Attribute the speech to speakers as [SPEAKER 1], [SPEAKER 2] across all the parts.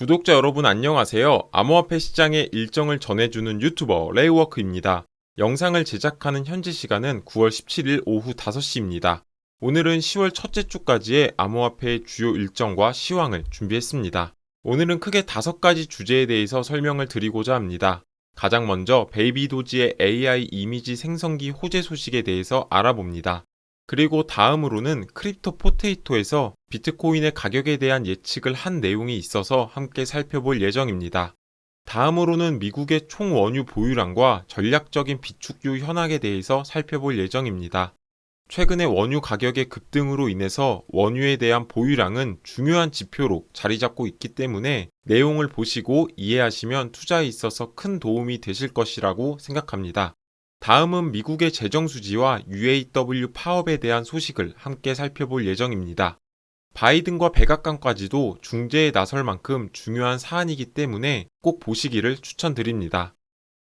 [SPEAKER 1] 구독자 여러분 안녕하세요. 암호화폐 시장의 일정을 전해주는 유튜버 레이워크입니다. 영상을 제작하는 현지 시간은 9월 17일 오후 5시입니다. 오늘은 10월 첫째 주까지의 암호화폐의 주요 일정과 시황을 준비했습니다. 오늘은 크게 5가지 주제에 대해서 설명을 드리고자 합니다. 가장 먼저 베이비 도지의 AI 이미지 생성기 호재 소식에 대해서 알아봅니다. 그리고 다음으로는 크립토 포테이토에서 비트코인의 가격에 대한 예측을 한 내용이 있어서 함께 살펴볼 예정입니다. 다음으로는 미국의 총 원유 보유량과 전략적인 비축유 현황에 대해서 살펴볼 예정입니다. 최근의 원유 가격의 급등으로 인해서 원유에 대한 보유량은 중요한 지표로 자리 잡고 있기 때문에 내용을 보시고 이해하시면 투자에 있어서 큰 도움이 되실 것이라고 생각합니다. 다음은 미국의 재정수지와 UAW 파업에 대한 소식을 함께 살펴볼 예정입니다. 바이든과 백악관까지도 중재에 나설 만큼 중요한 사안이기 때문에 꼭 보시기를 추천드립니다.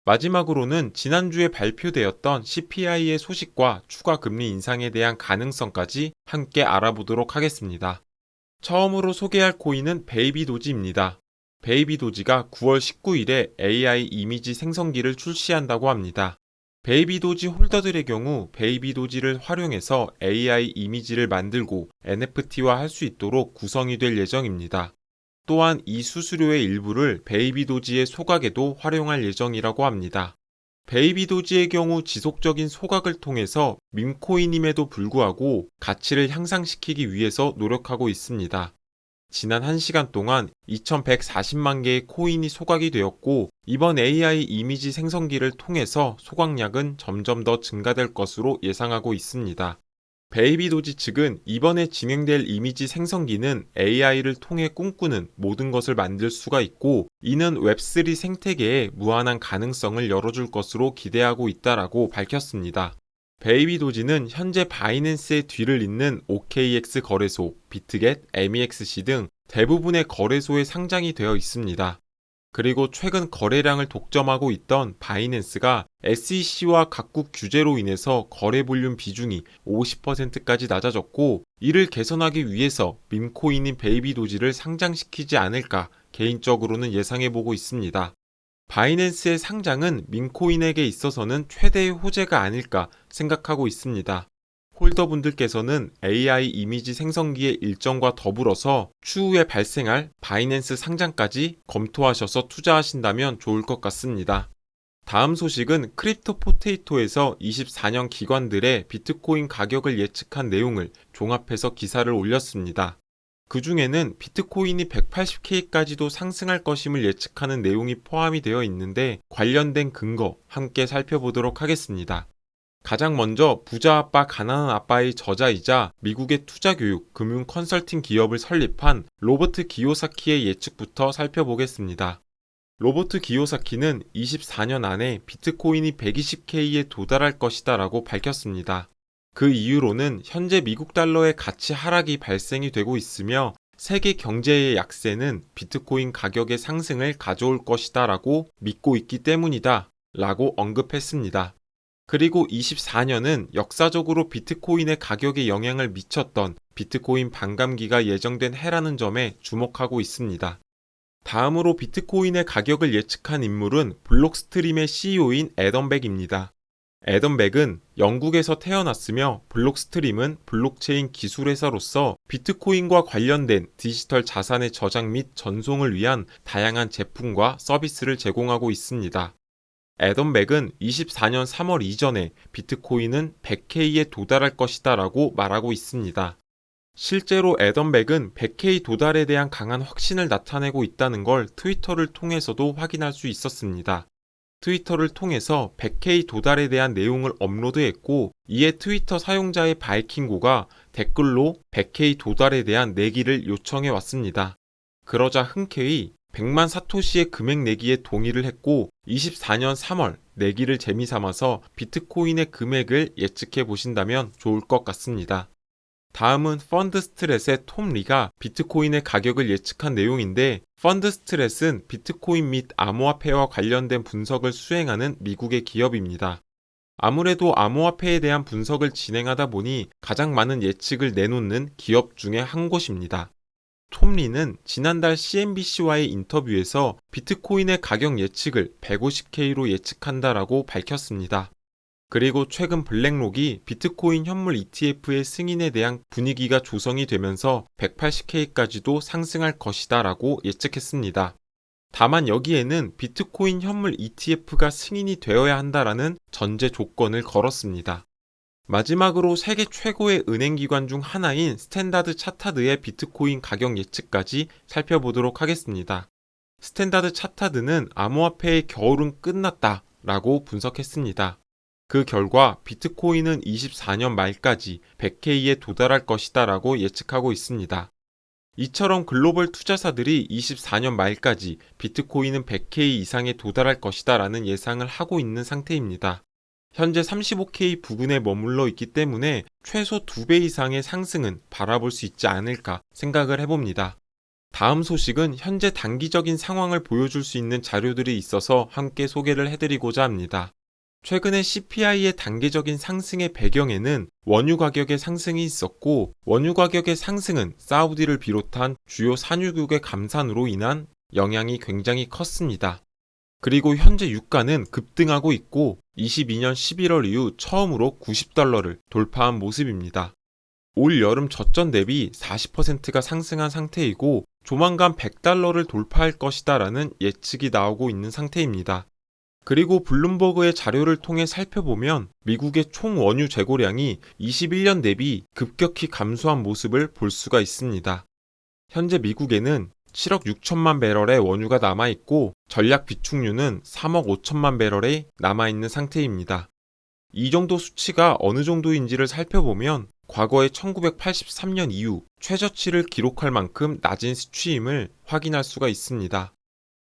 [SPEAKER 1] 마지막으로는 지난주에 발표되었던 CPI의 소식과 추가 금리 인상에 대한 가능성까지 함께 알아보도록 하겠습니다. 처음으로 소개할 코인은 베이비 도지입니다. 베이비 도지가 9월 19일에 AI 이미지 생성기를 출시한다고 합니다. 베이비 도지 홀더들의 경우 베이비 도지를 활용해서 AI 이미지를 만들고 NFT화 할 수 있도록 구성이 될 예정입니다. 또한 이 수수료의 일부를 베이비 도지의 소각에도 활용할 예정이라고 합니다. 베이비 도지의 경우 지속적인 소각을 통해서 밈코인임에도 불구하고 가치를 향상시키기 위해서 노력하고 있습니다. 지난 1시간 동안 2140만 개의 코인이 소각이 되었고 이번 AI 이미지 생성기를 통해서 소각량은 점점 더 증가될 것으로 예상하고 있습니다. 베이비 도지 측은 이번에 진행될 이미지 생성기는 AI를 통해 꿈꾸는 모든 것을 만들 수가 있고 이는 웹3 생태계에 무한한 가능성을 열어줄 것으로 기대하고 있다라고 밝혔습니다. 베이비 도지는 현재 바이낸스의 뒤를 잇는 OKX 거래소, 비트겟, MEXC 등 대부분의 거래소에 상장이 되어 있습니다. 그리고 최근 거래량을 독점하고 있던 바이낸스가 SEC와 각국 규제로 인해서 거래 볼륨 비중이 50%까지 낮아졌고 이를 개선하기 위해서 밈코인인 베이비 도지를 상장시키지 않을까 개인적으로는 예상해보고 있습니다. 바이낸스의 상장은 밈코인에게 있어서는 최대의 호재가 아닐까 생각하고 있습니다. 홀더분들께서는 AI 이미지 생성기의 일정과 더불어서 추후에 발생할 바이낸스 상장까지 검토하셔서 투자하신다면 좋을 것 같습니다. 다음 소식은 크립토 포테이토에서 24년 기관들의 비트코인 가격을 예측한 내용을 종합해서 기사를 올렸습니다. 그 중에는 비트코인이 180K까지도 상승할 것임을 예측하는 내용이 포함이 되어 있는데 관련된 근거 함께 살펴보도록 하겠습니다. 가장 먼저 부자 아빠 가난한 아빠의 저자이자 미국의 투자교육, 금융 컨설팅 기업을 설립한 로버트 기요사키의 예측부터 살펴보겠습니다. 로버트 기요사키는 24년 안에 비트코인이 120K에 도달할 것이다 라고 밝혔습니다. 그 이유로는 현재 미국 달러의 가치 하락이 발생이 되고 있으며 세계 경제의 약세는 비트코인 가격의 상승을 가져올 것이다 라고 믿고 있기 때문이다 라고 언급했습니다. 그리고 24년은 역사적으로 비트코인의 가격에 영향을 미쳤던 비트코인 반감기가 예정된 해라는 점에 주목하고 있습니다. 다음으로 비트코인의 가격을 예측한 인물은 블록스트림의 CEO인 애덤 백입니다. 애덤 백은 영국에서 태어났으며 블록스트림은 블록체인 기술회사로서 비트코인과 관련된 디지털 자산의 저장 및 전송을 위한 다양한 제품과 서비스를 제공하고 있습니다. 애덤 백은 24년 3월 이전에 비트코인은 100K에 도달할 것이다 라고 말하고 있습니다. 실제로 애덤 백은 100K 도달에 대한 강한 확신을 나타내고 있다는 걸 트위터를 통해서도 확인할 수 있었습니다. 트위터를 통해서 100K 도달에 대한 내용을 업로드했고 이에 트위터 사용자의 바이킹고가 댓글로 100K 도달에 대한 내기를 요청해 왔습니다. 그러자 흔쾌히 100만 사토시의 금액 내기에 동의를 했고 24년 3월 내기를 재미삼아서 비트코인의 금액을 예측해 보신다면 좋을 것 같습니다. 다음은 펀드스트렛의 톰 리가 비트코인의 가격을 예측한 내용인데 펀드스트렛은 비트코인 및 암호화폐와 관련된 분석을 수행하는 미국의 기업입니다. 아무래도 암호화폐에 대한 분석을 진행하다 보니 가장 많은 예측을 내놓는 기업 중에 한 곳입니다. 톰 리는 지난달 CNBC와의 인터뷰에서 비트코인의 가격 예측을 150K로 예측한다라고 밝혔습니다. 그리고 최근 블랙록이 비트코인 현물 ETF의 승인에 대한 분위기가 조성이 되면서 180K까지도 상승할 것이다 라고 예측했습니다. 다만 여기에는 비트코인 현물 ETF가 승인이 되어야 한다라는 전제 조건을 걸었습니다. 마지막으로 세계 최고의 은행기관 중 하나인 스탠다드 차타드의 비트코인 가격 예측까지 살펴보도록 하겠습니다. 스탠다드 차타드는 암호화폐의 겨울은 끝났다 라고 분석했습니다. 그 결과 비트코인은 24년 말까지 100K에 도달할 것이다 라고 예측하고 있습니다. 이처럼 글로벌 투자사들이 24년 말까지 비트코인은 100K 이상에 도달할 것이다 라는 예상을 하고 있는 상태입니다. 현재 35K 부근에 머물러 있기 때문에 최소 2배 이상의 상승은 바라볼 수 있지 않을까 생각을 해봅니다. 다음 소식은 현재 단기적인 상황을 보여줄 수 있는 자료들이 있어서 함께 소개를 해드리고자 합니다. 최근에 CPI의 단계적인 상승의 배경에는 원유 가격의 상승이 있었고, 원유 가격의 상승은 사우디를 비롯한 주요 산유국의 감산으로 인한 영향이 굉장히 컸습니다. 그리고 현재 유가는 급등하고 있고 22년 11월 이후 처음으로 $90를 돌파한 모습입니다. 올 여름 저점 대비 40%가 상승한 상태이고 조만간 $100를 돌파할 것이다 라는 예측이 나오고 있는 상태입니다. 그리고 블룸버그의 자료를 통해 살펴보면 미국의 총 원유 재고량이 21년 대비 급격히 감소한 모습을 볼 수가 있습니다. 현재 미국에는 7억 6천만 배럴의 원유가 남아있고 전략 비축유는 3억 5천만 배럴에 남아있는 상태입니다. 이 정도 수치가 어느 정도인지를 살펴보면 과거의 1983년 이후 최저치를 기록할 만큼 낮은 수치임을 확인할 수가 있습니다.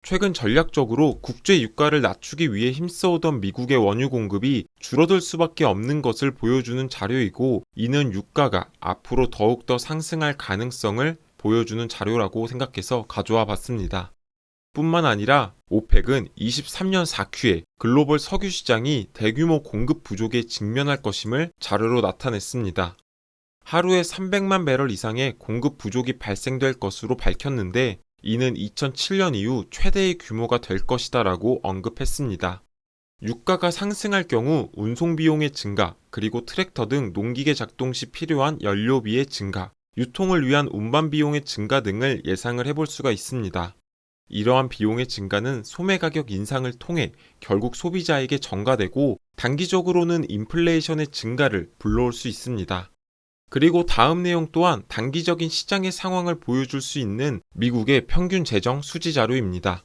[SPEAKER 1] 최근 전략적으로 국제 유가를 낮추기 위해 힘써오던 미국의 원유 공급이 줄어들 수밖에 없는 것을 보여주는 자료이고, 이는 유가가 앞으로 더욱더 상승할 가능성을 보여주는 자료라고 생각해서 가져와 봤습니다. 뿐만 아니라 오펙은 23년 4Q에 글로벌 석유 시장이 대규모 공급 부족에 직면할 것임을 자료로 나타냈습니다. 하루에 300만 배럴 이상의 공급 부족이 발생될 것으로 밝혔는데, 이는 2007년 이후 최대의 규모가 될 것이다 라고 언급했습니다. 유가가 상승할 경우 운송 비용의 증가, 그리고 트랙터 등 농기계 작동 시 필요한 연료비의 증가, 유통을 위한 운반 비용의 증가 등을 예상을 해볼 수가 있습니다. 이러한 비용의 증가는 소매 가격 인상을 통해 결국 소비자에게 전가되고 단기적으로는 인플레이션의 증가를 불러올 수 있습니다. 그리고 다음 내용 또한 단기적인 시장의 상황을 보여줄 수 있는 미국의 평균 재정 수지 자료입니다.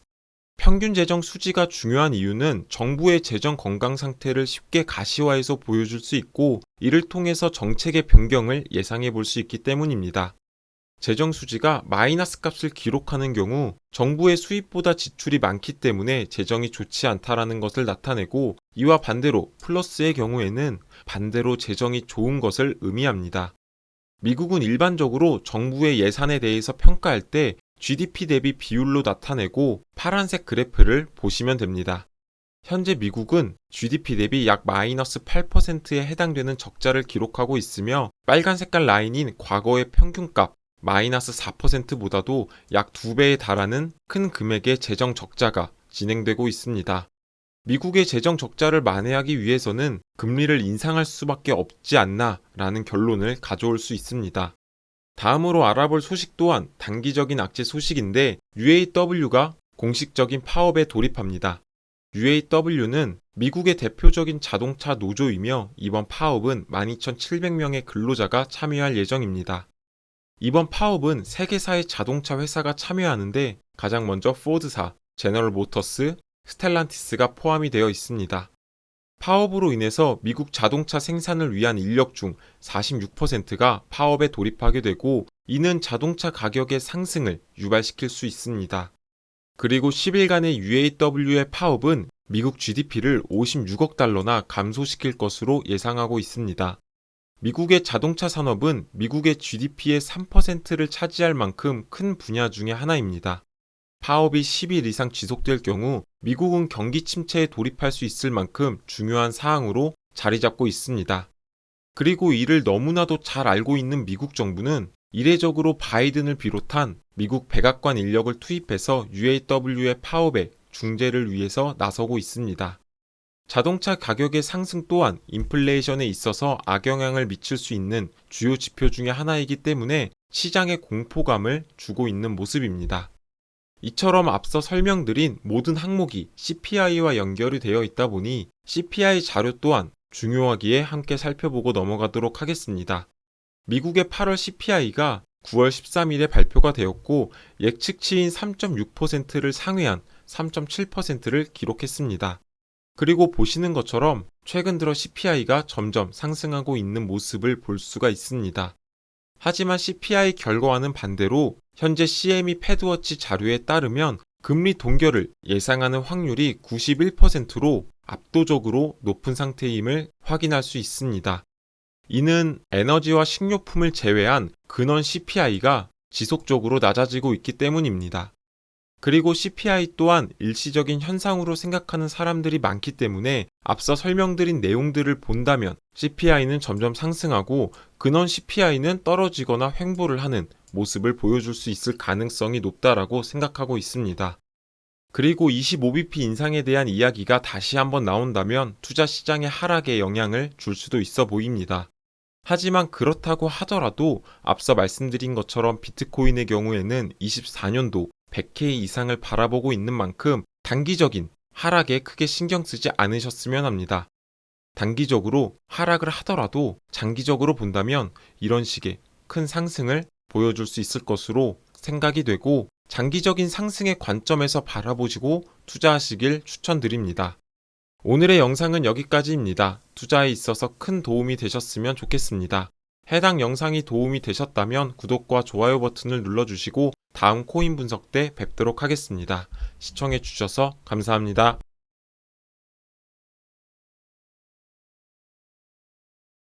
[SPEAKER 1] 평균 재정 수지가 중요한 이유는 정부의 재정 건강 상태를 쉽게 가시화해서 보여줄 수 있고, 이를 통해서 정책의 변경을 예상해 볼 수 있기 때문입니다. 재정 수지가 마이너스 값을 기록하는 경우 정부의 수입보다 지출이 많기 때문에 재정이 좋지 않다라는 것을 나타내고, 이와 반대로 플러스의 경우에는 반대로 재정이 좋은 것을 의미합니다. 미국은 일반적으로 정부의 예산에 대해서 평가할 때 GDP 대비 비율로 나타내고, 파란색 그래프를 보시면 됩니다. 현재 미국은 GDP 대비 약 마이너스 8%에 해당되는 적자를 기록하고 있으며, 빨간 색깔 라인인 과거의 평균값 마이너스 4%보다도 약 2배에 달하는 큰 금액의 재정 적자가 진행되고 있습니다. 미국의 재정 적자를 만회하기 위해서는 금리를 인상할 수밖에 없지 않나 라는 결론을 가져올 수 있습니다. 다음으로 알아볼 소식 또한 단기적인 악재 소식인데, UAW가 공식적인 파업에 돌입합니다. UAW는 미국의 대표적인 자동차 노조이며 이번 파업은 12,700명의 근로자가 참여할 예정입니다. 이번 파업은 세계사의 자동차 회사가 참여하는데 가장 먼저 포드사, 제너럴 모터스, 스텔란티스가 포함이 되어 있습니다. 파업으로 인해서 미국 자동차 생산을 위한 인력 중 46%가 파업에 돌입하게 되고, 이는 자동차 가격의 상승을 유발시킬 수 있습니다. 그리고 10일간의 UAW의 파업은 미국 GDP를 56억 달러나 감소시킬 것으로 예상하고 있습니다. 미국의 자동차 산업은 미국의 GDP의 3%를 차지할 만큼 큰 분야 중의 하나입니다. 파업이 10일 이상 지속될 경우 미국은 경기 침체에 돌입할 수 있을 만큼 중요한 사항으로 자리 잡고 있습니다. 그리고 이를 너무나도 잘 알고 있는 미국 정부는 이례적으로 바이든을 비롯한 미국 백악관 인력을 투입해서 UAW의 파업에 중재를 위해서 나서고 있습니다. 자동차 가격의 상승 또한 인플레이션에 있어서 악영향을 미칠 수 있는 주요 지표 중의 하나이기 때문에 시장에 공포감을 주고 있는 모습입니다. 이처럼 앞서 설명드린 모든 항목이 CPI와 연결이 되어 있다 보니 CPI 자료 또한 중요하기에 함께 살펴보고 넘어가도록 하겠습니다. 미국의 8월 CPI가 9월 13일에 발표가 되었고 예측치인 3.6%를 상회한 3.7%를 기록했습니다. 그리고 보시는 것처럼 최근 들어 CPI가 점점 상승하고 있는 모습을 볼 수가 있습니다. 하지만 CPI 결과와는 반대로 현재 CME 패드워치 자료에 따르면 금리 동결을 예상하는 확률이 91%로 압도적으로 높은 상태임을 확인할 수 있습니다. 이는 에너지와 식료품을 제외한 근원 CPI가 지속적으로 낮아지고 있기 때문입니다. 그리고 CPI 또한 일시적인 현상으로 생각하는 사람들이 많기 때문에 앞서 설명드린 내용들을 본다면 CPI는 점점 상승하고 근원 CPI는 떨어지거나 횡보를 하는 모습을 보여줄 수 있을 가능성이 높다라고 생각하고 있습니다. 그리고 25bp 인상에 대한 이야기가 다시 한번 나온다면 투자 시장의 하락에 영향을 줄 수도 있어 보입니다. 하지만 그렇다고 하더라도 앞서 말씀드린 것처럼 비트코인의 경우에는 24년도 100K 이상을 바라보고 있는 만큼 단기적인 하락에 크게 신경 쓰지 않으셨으면 합니다. 단기적으로 하락을 하더라도 장기적으로 본다면 이런 식의 큰 상승을 보여줄 수 있을 것으로 생각이 되고 장기적인 상승의 관점에서 바라보시고 투자하시길 추천드립니다. 오늘의 영상은 여기까지입니다. 투자에 있어서 큰 도움이 되셨으면 좋겠습니다. 해당 영상이 도움이 되셨다면 구독과 좋아요 버튼을 눌러주시고 다음 코인 분석 때 뵙도록 하겠습니다. 시청해주셔서 감사합니다.